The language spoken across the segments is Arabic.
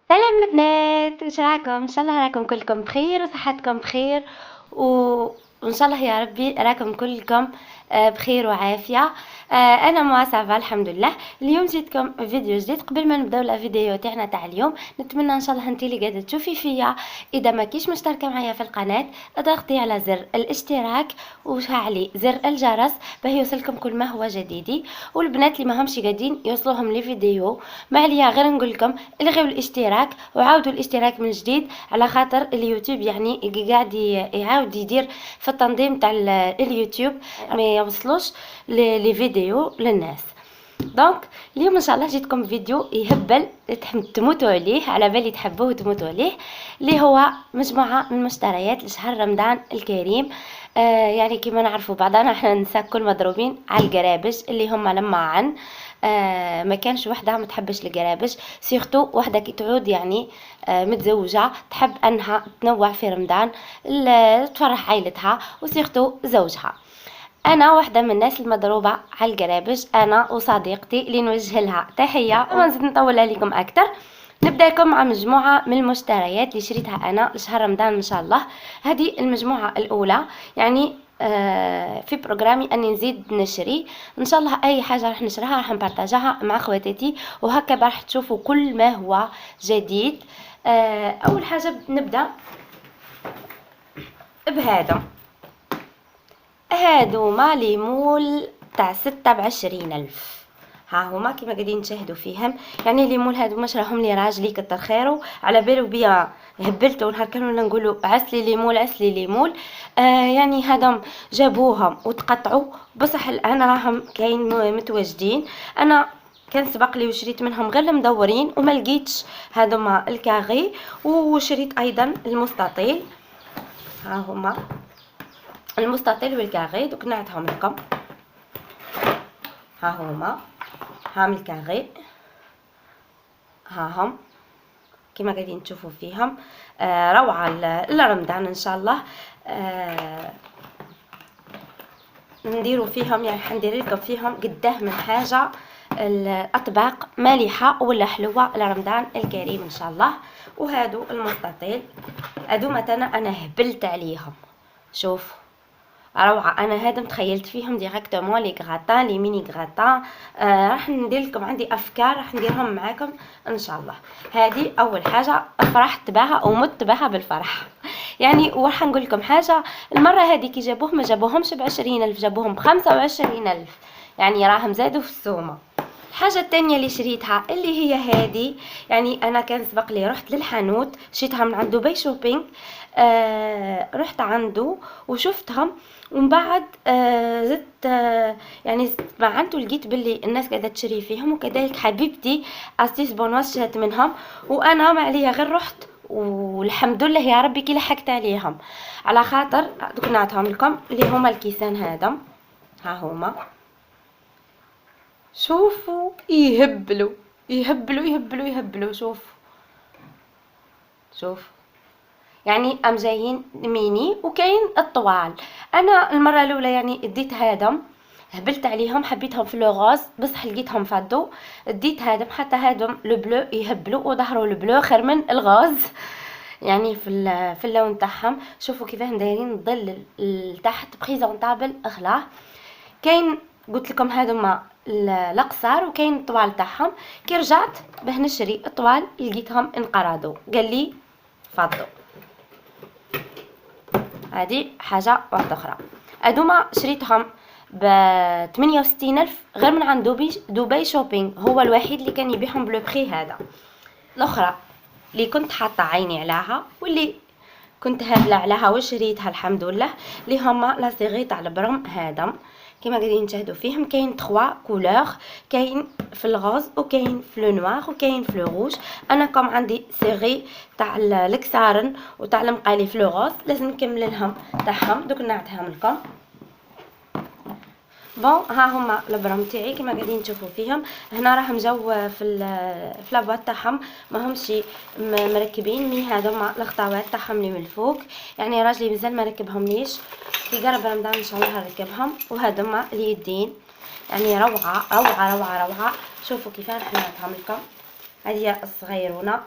سلام البنات، واش راكم؟ ان شاء الله راكم كلكم بخير وصحتكم بخير و... وان شاء الله يا ربي راكم كلكم بخير وعافيه. انا مواسفه الحمد لله. اليوم جيتكم فيديو جديد. قبل ما نبداو الفيديو تاعنا تاع اليوم، نتمنى ان شاء الله انت اللي قاعده تشوفي فيا اذا ما كيش مشتركه معايا في القناه اضغطي على زر الاشتراك وشعلي زر الجرس باش يوصلكم كل ما هو جديد. والبنات اللي ما همش قاعدين يوصلوهم لي فيديو، ما عليا غير نقول لكم الغيو الاشتراك وعاودوا الاشتراك من جديد، على خاطر اليوتيوب يعني قاعد يعاود يدير في التنظيم تاع اليوتيوب ما يوصلوش لي فيديو للناس. دونك اليوم ان شاء الله جيتكم فيديو يهبل تموتوا عليه، على بالي تحبوه وتموتوا عليه، اللي هو مجموعه من المشتريات لشهر رمضان الكريم. يعني كما نعرفوا بعضنا احنا النساء كل مضروبين على القرابج اللي هم لماعن. ما كانش وحده ما تحبش القرابج، سيرتو وحده كي تعود يعني متزوجه تحب انها تنوع في رمضان، تفرح عائلتها وسيرتو زوجها. انا واحده من الناس المضروبه على القرابج، انا وصديقتي اللي نوجه لها تحيه. ما نزيد نطول عليكم اكثر، نبدا لكم مع مجموعه من المشتريات اللي شريتها انا لشهر رمضان ان شاء الله. هذه المجموعه الاولى، يعني في بروغرامي اني نزيد نشري ان شاء الله. اي حاجه راح نشريها راح نبارطاجها مع خواتاتي، وهكا راح تشوفوا كل ما هو جديد. اول حاجه نبدا بهذا. هادوما ليمول تاع 26,000. ها هما كيما قاعدين تشاهدوا فيهم، يعني ليمول هادوما شراهم لي راجلي كتر خيرو، على بالو بيا هبلتو نهار كانوا نقولوا عسلي ليمول عسلي ليمول. يعني هادم جابوهم وتقطعوا، بصح الان راهم كاين متواجدين. انا كان سبق لي وشريت منهم غير المدورين وما لقيتش هادوما الكاغي، وشريت ايضا المستطيل. ها هما المستطيل والكاغي، دوك نعطيهم لكم. ها هما هام الكاغي، ها هم كما قاعدين تشوفوا فيهم. روعه لرمضان ان شاء الله. نديروا فيهم يعني حندير لكم فيهم قداه من حاجه، الاطباق مالحه ولا حلوه لرمضان الكريم ان شاء الله. وهادو المستطيل هادو مثلا انا هبلت عليهم، شوف روعه. انا هذا تخيلت فيهم ديريكتومون لي غراتان لي ميني غراتان. راح ندير لكم عندي افكار راح نديرهم معاكم ان شاء الله. هذه اول حاجه فرحت بها ومت بها بالفرح. يعني وراح نقول لكم حاجه، المره هذه كي جابوه ما جابوهمش ب20,000، جابوهم ب25,000، يعني راهم زادوا في السومه. الحاجه الثانيه اللي شريتها اللي هي هذه، يعني انا كان سبق لي رحت للحانوت شريتها من عند دبي شوبينج. رحت عنده وشفتهم، ومن بعد زدت يعني معنت لقيت باللي الناس قاعده تشري فيهم، وكذلك حبيبتي استيس بونواس شرات منهم، وانا ما عليا غير رحت، والحمد لله يا ربي كي لحقت عليهم. على خاطر دوك نعطيهم لكم اللي هما الكيسان هذا. ها هما شوفوا يهبلوا يهبلوا يهبلوا يهبلوا. شوف يعني ام جايين ميني وكاين الطوال. انا المره الاولى يعني ديت هادم هبلت عليهم، حبيتهم في لو غوز بصح لقيتهم فادو، ديت هادم حتى هادم لو بلو يهبلوا وظهروا البلو خير من الغوز. يعني في اللون تاعهم شوفوا كيفاه دايرين الظل لتحت بريزونطابل اغلاه. كاين قلت لكم هذوما القصار وكاين الطوال تاعهم. كي رجعت باه نشري الطوال لقيتهم انقرضوا، قال لي فضوا. هذه حاجه واحده اخرى. هذوما شريتهم ب 68,000 غير من عند دبي شوبينج، هو الوحيد اللي كان يبيعهم بلو هذا. الاخرى اللي كنت حاطه عيني عليها واللي كنت هابله عليها وشريتها الحمد لله، اللي هما لا سيغي تاع البرم هذا كما قاعدين تشاهدوا فيهم. كاين 3 كولور، كاين في الغوز وكاين في لو نوار وكاين في لو روج. انا كم عندي سيغي تاع الكسارن وتاع المقالي في لو غوز، لازم نكمل لهم تاعهم، دوك نعطيهم لكم. بون ها هما البرام تاعي كما قاعدين تشوفوا فيهم. هنا راهم جاو في لابواط تاعهم ماهمش مركبين، مي هذوما الخطوات تاعهم اللي من الفوق، يعني راجلي مازال ما ركبهمليش، في قرب رمضان ان شاء الله نركبهم. وهذوما اليدين يعني روعه روعه روعه روعه. شوفوا كيف راح نعطيهم لكم. هذه الصغيرونه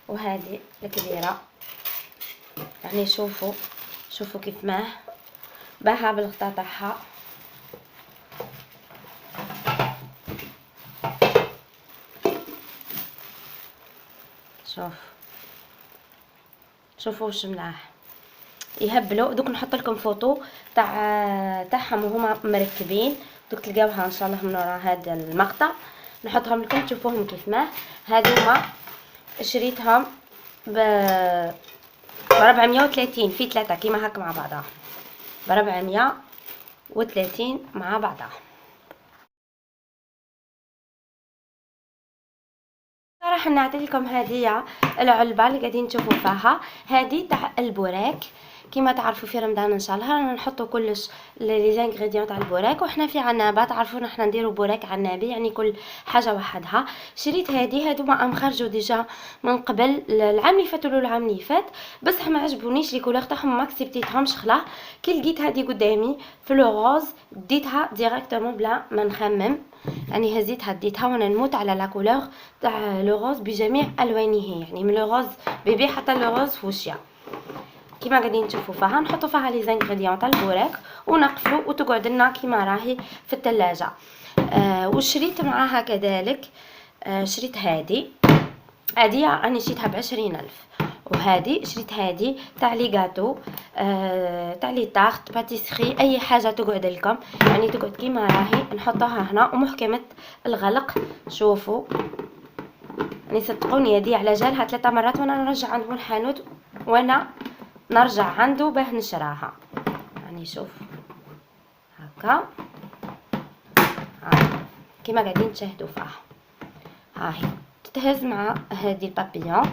وهذه الكبيره. يعني شوفوا كيف ما باها بالغطاء تاعها. شوفوا واش ملاح يهبلوا. دوك نحط لكم فوطو تاعهم وهما مركبين، دوك تلقاوها ان شاء الله من وراء هذا المقطع، نحطهم لكم تشوفوهم كيف ما. هذوما شريتهم ب 430 في 3 كيما هكا مع بعضها، ب 430 مع بعضها. راح نعطي لكم هديه العلبه اللي قاعدين تشوفوا فيها، هذه تاع البوراك. كيما تعرفوا في رمضان ان شاء الله رانا نحطوا كلش لي زانغريديون تاع البوراك، وحنا في عنابه تعرفوا احنا نديروا بوراك عنابي، يعني كل حاجه وحدها. شريت هذوما ام خرجوا ديجا من قبل العام اللي فات ولا العام اللي فات، بصح ما عجبونيش لي كولور تاعهم، ما كسبتيتهمش خلا. كي لقيت هذه قدامي في لو غوز ديتها ديريكتومون بلا ما نخمم، يعني هزيتها ديتها وانا نموت على لا كولور تاع لو غوز بجميع الوانه، يعني من لو غوز بيبي حتى لو غوز فوشيا. كيما قاعدين تشوفوا فيها نحطوا فيها لي زانغريديون تاع البوراك ونقفلوا وتقعد لنا كيما راهي في الثلاجه. وشريت معاها كذلك شريت هذه راني شريتها ب20,000. وهذه شريت هذه تاع لي غاتو، تاع لي تارت باتيسري، اي حاجه تقعد لكم، يعني تقعد كيما راهي. نحطها هنا ومحكمه الغلق. شوفوا يعني صدقوني هذه على جالها 3 مرات وانا نرجع عند الحانوت، وانا نرجع عنده باه نشراها. يعني شوف هكا كيما قاعدين تشاهدوا فيها، هاهي تتهز مع هذه البابيون.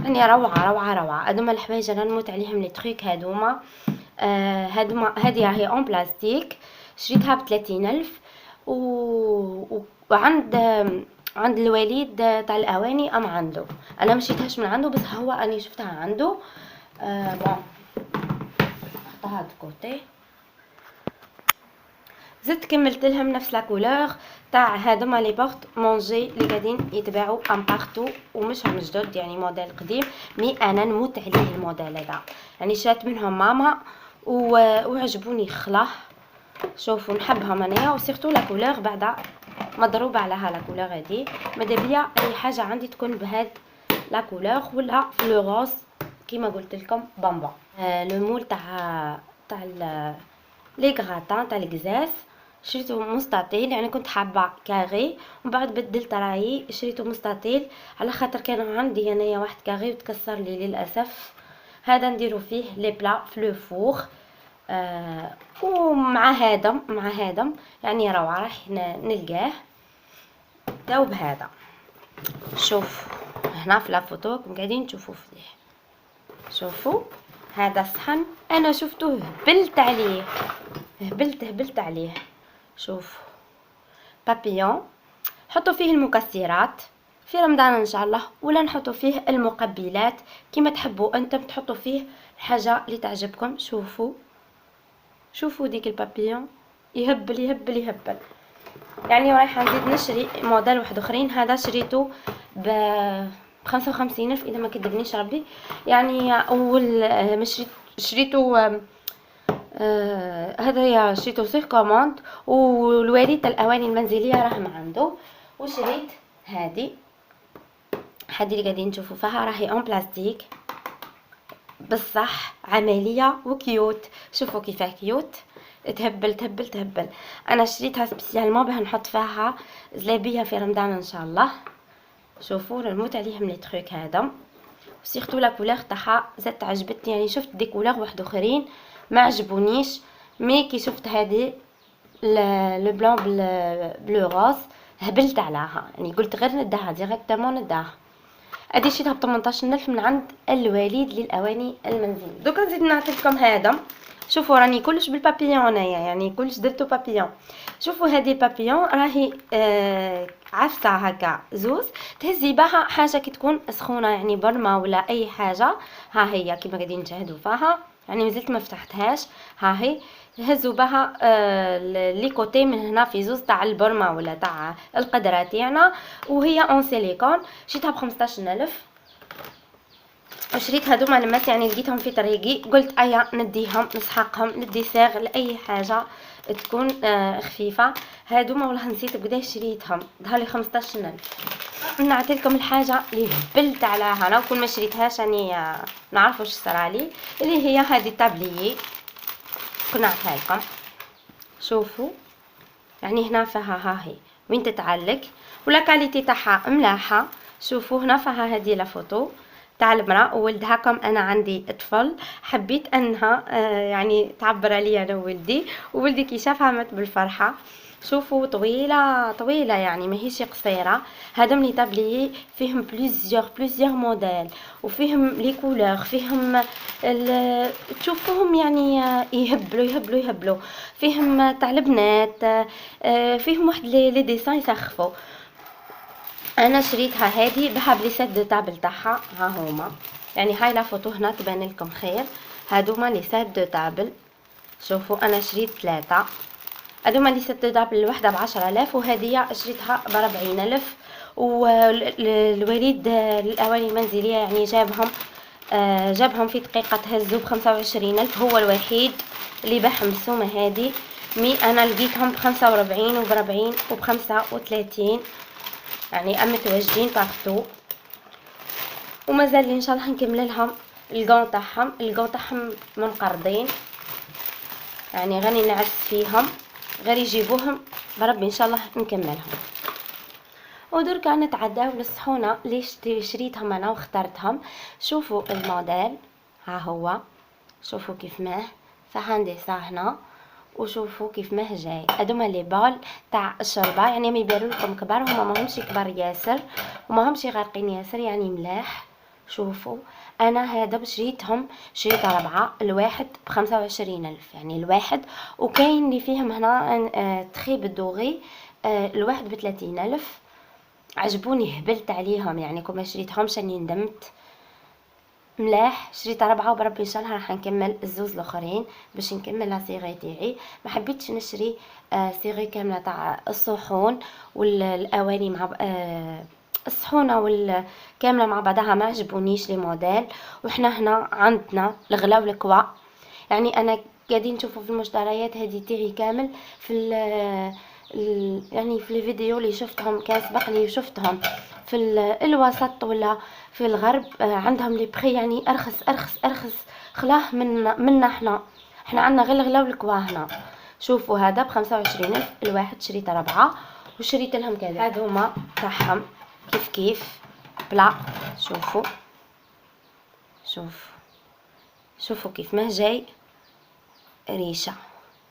يعني روعه. هذوما الحوايج انا نموت عليهم، لي تريك هذوما. هذه راهي اون بلاستيك، شريتها ب30,000. وعند الوليد تاع الاواني عنده، انا مشيتهاش من عنده بس هو اني شفتها عنده. بون نحطها دكوتي. زدت كملت لهم نفس لا كولور تاع هذوما لي بورت مونجي اللي قاعدين يتباعوا ام بارتو، ومش هم جدد يعني موديل قديم، مي انا نموت عليه الموديل هذا، يعني شات منهم ماما وعجبوني خلاه. شوفوا نحبهم انايا، وسيرتو لا كولور بعدا مضروبه عليها لا كولور هذه. مادابيا اي حاجه عندي تكون بهاد لا كولور ولا لو روز كيما قلت لكم بامبا. لو مول تاع لي غراتان تاع القزاز شريته مستطيل، يعني كنت حابه كاري ومن بعد بدلت رايي شريته مستطيل على خاطر كان عندي انايا واحد كاري وتكسر لي للاسف. هذا نديرو فيه لي بلا في لو فور. ومع هذا يعني روعه راح نلقاه داو بهذا. شوف هنا في لا فوتو قاعدين تشوفوا فيه. شوفوا هذا الصحن انا شفته هبلت عليه. شوف بابيون، حطوا فيه المكسرات في رمضان ان شاء الله، ولا نحطوا فيه المقبلات كيما تحبوا انتم، تحطوا فيه الحاجه اللي تعجبكم. شوفوا ديك البابيون يهبل. يعني رايحه نزيد نشري موديل واحد اخرين. هذا شريته ب 55,000 اذا ما كذبنيش ربي، يعني اول شريته هذا شريته سير كوموند، والوالد الاواني المنزليه راهم عنده. وشريت هذه اللي قاعدين تشوفوا فيها راهي اون بلاستيك بصح عمليه وكيوت. شوفوا كيفاه كيوت، تهبل. انا شريتها سبيسيالمون باه نحط فيها زلابيه في رمضان ان شاء الله. شوفوا نموت عليهم لي تروك هذا، وسيرتو لا كولور تاعها زاد عجبتني. يعني شفت دي كولور واحد اخرين ما عجبونيش، مي كي شفت هذه لو بلون بلو روز هبلت عليها، يعني قلت غير نداها ديريكتومون نداها. ادي شريتها ب 18,000 من عند الوليد للاواني المنزليه. دوكا نزيد نعطي لكم هذا. شوفوا راني كلش بالبابيون انايا، يعني كلش درتو بابيون. شوفوا هذه البابيون راهي عفسه هكا زوز، تهزي بها حاجه كي تكون سخونه، يعني برمه ولا اي حاجه. ها هي كيما قاعدين تشاهدوا فيها، يعني مازلت ما فتحتهاش. ها هي هزوا بها لي كوتي من هنا في زوز تاع البرمه ولا تاع القدره تاعنا، وهي اون سيليكون. شريتها ب 15,000. وشريت هادوما لمات يعني لقيتهم في طريقي، قلت ايا نديهم نسحقهم ندي ساغ لاي حاجه تكون خفيفه. هادوما والله نسيت بقداش شريتهم، ظهرلي 15,000. نعطيلكم الحاجه اللي هبلت عليها انا وكل ما شريتهاش يعني نعرف واش صرالي، اللي هي هذه الطابليي كنا نعطيها لكم. شوفوا يعني هنا فيها ها هي وين تتعلق ولا كاليتي تاعها ملاحه. شوفوا هنا فيها هذه لا فوتو تاع المراه وولدها. كم انا عندي طفل حبيت انها يعني تعبر عليا انا وولدي، وولدي كي شافها مات بالفرحه. شوفوا طويله طويله يعني ماهيش قصيره. هادم لي طابليي فيهم بليزيور موديل وفيهم لي كولور، فيهم تشوفوهم يعني يهبلوا فيهم تاع البنات، فيهم واحد لي ديسان يسخفوا. انا شريتها هذه بها بليسات دو طابل تاعها، ها هما يعني هاي لا فوتو هنا تبان لكم خير. هادوما لي سات دو طابل، شوفوا انا شريت 3. هادوما لي سات دو طابل الوحده ب10,000 وهذه شريتها ب40,000. والوليد الاواني المنزليه يعني جابهم في دقيقه هزو ب25,000. هو الوحيد اللي باعهم السومه هذه. انا لقيتهم ب45 وب40 وب35 يعني متواجدين بارتو. ومازال لي ان شاء الله نكمل لهم الكون تاعهم منقرضين يعني غاني نعس فيهم، غير يجيبوهم بربي ان شاء الله نكملهم. ودركا نتعداو للصحونه اللي شريتهم انا واخترتهم. شوفوا الموديل ها هو، شوفوا كيف ماه فهندسه هنا، وشوفوا كيف ماه جاي. هادوما لي بال تاع الشربه يعني ما يبانوا لكم كبار، هما ماهمش كبار ياسر وماهمش غارقين ياسر يعني ملاح. شوفوا انا هذا شريت 4 الواحد ب25,000 يعني الواحد، وكاين اللي فيهم هنا تخيب الدوغي الواحد ب30,000. عجبوني هبلت عليهم يعني كون ما شريتهمش اني ندمت. ملاح شريت 4 وبربي ان شاء الله راح نكمل الزوز الاخرين باش نكمل لا سيغي تاعي. ما حبيتش نشري سيغي كامله تاع الصحون والاواني مع الصحونه والكامله مع بعضها ما عجبونيش لي موديل. وحنا هنا عندنا الغلا والكوا يعني انا قاعدين نشوفوا في المشتريات هذه تاعي كامل في يعني في الفيديو اللي شفتهم كان سبق لي شفتهم في الوسط ولا في الغرب عندهم لي بري يعني ارخص خلاه منا احنا عندنا غير الغلا والكوا هنا. شوفوا هذا ب25,000 الواحد، شريت 4 وشريت لهم كذا. هذوما تاعهم كيف بلا. شوفوا كيف ما جاي ريشه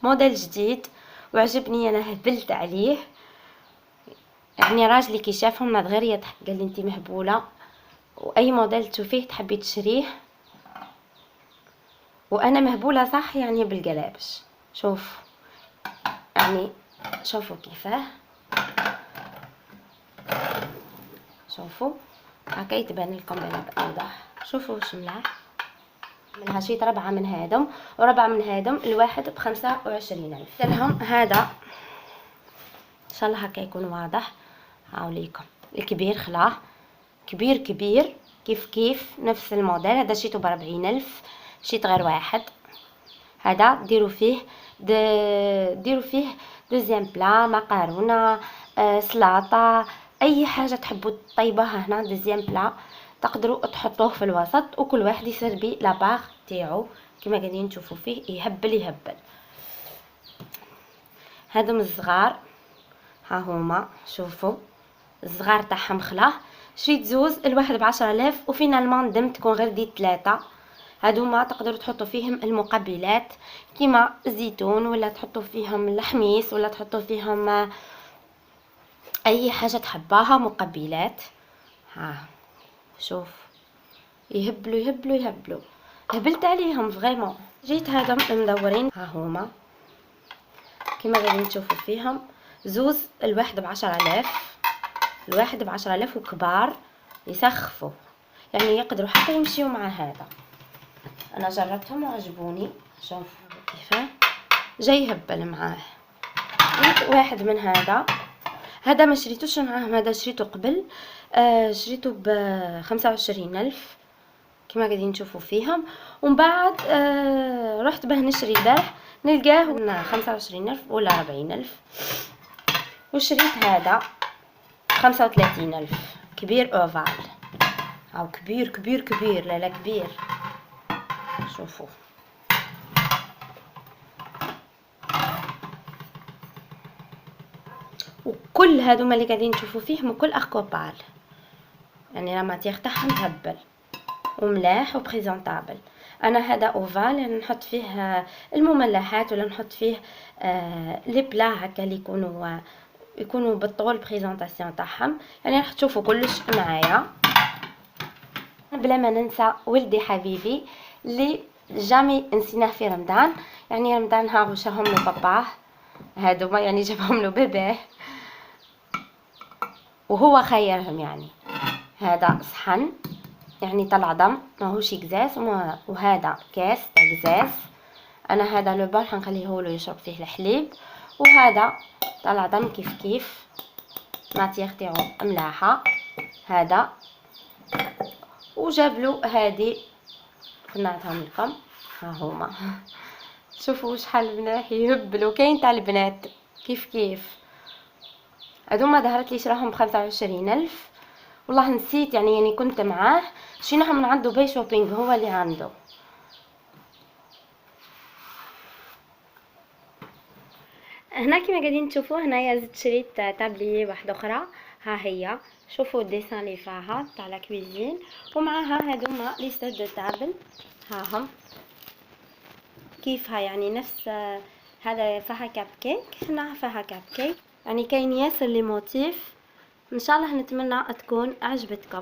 موديل جديد وعجبني انا هبلت عليه يعني. راجلي كي شافهم ناض غير يضحك قال لي انت مهبوله واي موديل تشوفيه تحبي تشريه. وانا مهبوله صح يعني بالقلابش. شوف يعني شوفوا كيفاه، شوفوا هكا يتبان لكم بأوضح. شوفوا واش ملاح منها. شريت 4 من هادم و4 من هادم الواحد ب25,000. لهم هذا ان شاء الله هكا يكون واضح. هاوليكم الكبير خلاه كبير كيف نفس الموديل. هذا شريته ب40,000، شريت غير واحد. هذا ديروا فيه دوزيام بلا مقارونه سلطه اي حاجه تحبوا طيبوها هنا. دوزيام بلا تقدروا تحطوه في الوسط وكل واحد يسربي لاباغ تاعو كما قاعدين تشوفوا فيه يهبل. هادم الصغار ها هما، شوفوا الصغار تاعهم خلاه. شريت زوز الواحد ب10,000 وفينالمون ندمت تكون غير ديت 3. هادوما تقدروا تحطوا فيهم المقبلات كيما الزيتون ولا تحطوا فيهم الحميص ولا تحطوا فيهم اي حاجه تحباها مقبلات. ها شوف يهبلوا هبلت عليهم فريمون. جيت هادم المدورين ها هما كما غادي تشوفوا فيهم زوز الواحد ب10,000 وكبار يسخفوا يعني يقدروا حتى يمشيوا مع هذا. انا جربتهم وعجبوني. شوفوا كيفاه جاي يهبل معاه. جبت واحد من هذا ما شريتوش معاهم، هذا شريته قبل شريته ب25,000 كما قاعدين تشوفوا فيهم. ومن بعد رحت به نشري درح، نلقاه 25,000 ولا 40,000. وشريت هذا 35,000، كبير اوفال، او كبير كبير كبير، لا كبير. شوفوا وكل هذوما اللي قاعدين تشوفوا فيهم كل اخكوبال، يعني لا ماتيغ تاعهم تهبل وملاح وبريزونطابل. انا هذا اوفال يعني نحط فيه المملحات، ولا نحط فيه لي بلا هكا اللي يكونوا بالطول بريزونطاسيون تاعهم. يعني راح تشوفوا كلش معايا. بلا ما ننسى ولدي حبيبي اللي جامي نسيناه في رمضان، يعني رمضان ها وشاهم له باباه، هادوما يعني جابهم له باباه وهو خيرهم. يعني هذا صحن يعني طلع دم ماهوش قزاز، وهذا كاس تاع قزاز. انا هذا لو بال حنخليه له يشرب فيه الحليب، وهذا طلع دم كيف كيف ماتيغ تاعو ملاحه. هذا وجاب له هذه كنا نعطيهم لكم، ها هما شوفوا شحال ملاح يهبلوا. كاين تاع البنات كيف كيف. هذوما ظهرت لي شراهم ب25,000 والله نسيت، يعني كنت معاه شريناهم من عنده باي شوبينغ، هو اللي عنده. هنا كيما قاعدين تشوفوا هنايا زدت شريت تابلي واحده اخرى، ها هي شوفوا الديسان اللي فيها تاع لا كويزين، ومعها هذوما لي ستات دو تابل، ها هم كيفها يعني نفس هذا فيها كاب كيك، هنا فيها كاب كيك. يعني كاين ياسر لي موتيف. ان شاء الله نتمنى تكون عجبتكم.